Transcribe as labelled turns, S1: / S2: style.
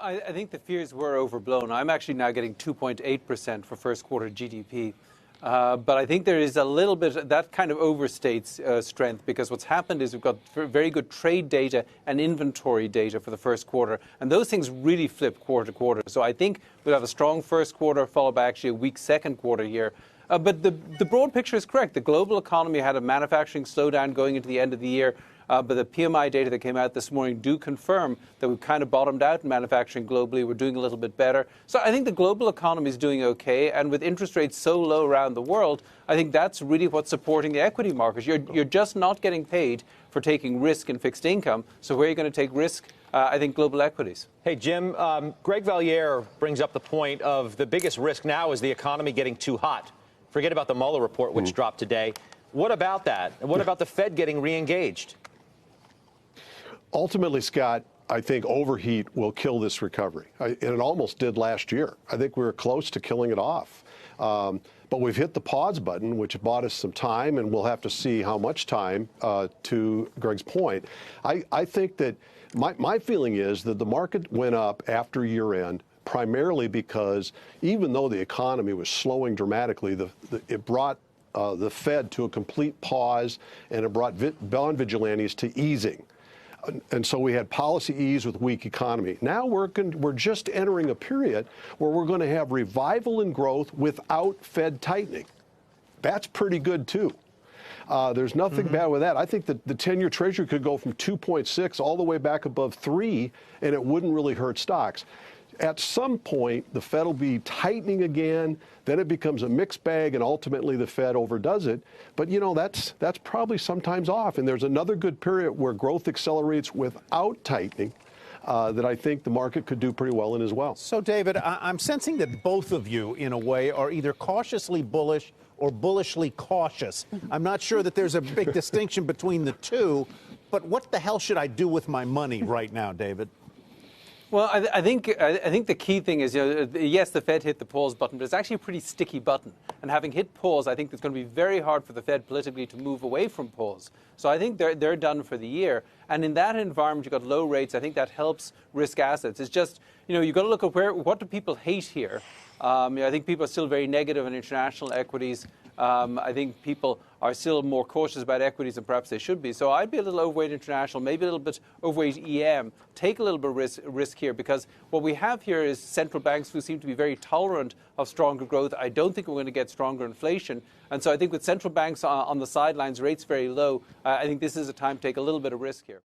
S1: I think the fears were overblown. I'm actually now getting 2.8% for first quarter GDP. But I think there is a little bit that kind of overstates strength, because what's happened is we've got very good trade data and inventory data for the first quarter, and those things really flip quarter to quarter. So I think we'll have a strong first quarter followed by actually a weak second quarter here. But the broad picture is correct. The global economy had a manufacturing slowdown going into the end of the year. But the PMI data that came out this morning do confirm that we've kind of bottomed out in manufacturing globally. We're doing a little bit better. So I think the global economy is doing okay. And with interest rates so low around the world, I think that's really what's supporting the equity markets. You're just not getting paid for taking risk in fixed income. So where are you going to take risk? I think global equities.
S2: Hey, Jim, Greg Valliere brings up the point of the biggest risk now is the economy getting too hot. Forget about the Mueller report, which dropped today. What about that? And what about the Fed getting re-engaged?
S3: Ultimately, Scott, I think overheat will kill this recovery. And it almost did last year. I think we were close to killing it off. But we've hit the pause button, which bought us some time, and we'll have to see how much time, to Greg's point. I think that my feeling is that the market went up after year end, primarily because even though the economy was slowing dramatically, it brought the Fed to a complete pause, and it brought bond vigilantes to easing. And so we had policy ease with weak economy. Now we're just entering a period where we're going to have revival in growth without Fed tightening. That's pretty good, too. There's nothing bad with that. I think that the 10-year Treasury could go from 2.6 all the way back above 3, and it wouldn't really hurt stocks. At some point, the Fed will be tightening again. Then it becomes a mixed bag, and ultimately the Fed overdoes it. But, you know, that's probably sometimes off. And there's another good period where growth accelerates without tightening that I think the market could do pretty well in as well.
S4: So, David, I'm sensing that both of you, in a way, are either cautiously bullish or bullishly cautious. I'm not sure that there's a big distinction between the two. But what the hell should I do with my money right now, David?
S1: Well, I think the key thing is, yes, the Fed hit the pause button, but it's actually a pretty sticky button. And having hit pause, I think it's going to be very hard for the Fed politically to move away from pause. So I think they're done for the year. And in that environment, you've got low rates. I think that helps risk assets. It's just, you've got to look at what do people hate here. I think people are still very negative on international equities. I think people are still more cautious about equities than perhaps they should be. So I'd be a little overweight international, maybe a little bit overweight EM. Take a little bit of risk here, because what we have here is central banks who seem to be very tolerant of stronger growth. I don't think we're going to get stronger inflation. And so I think with central banks on the sidelines, rates very low, I think this is a time to take a little bit of risk here.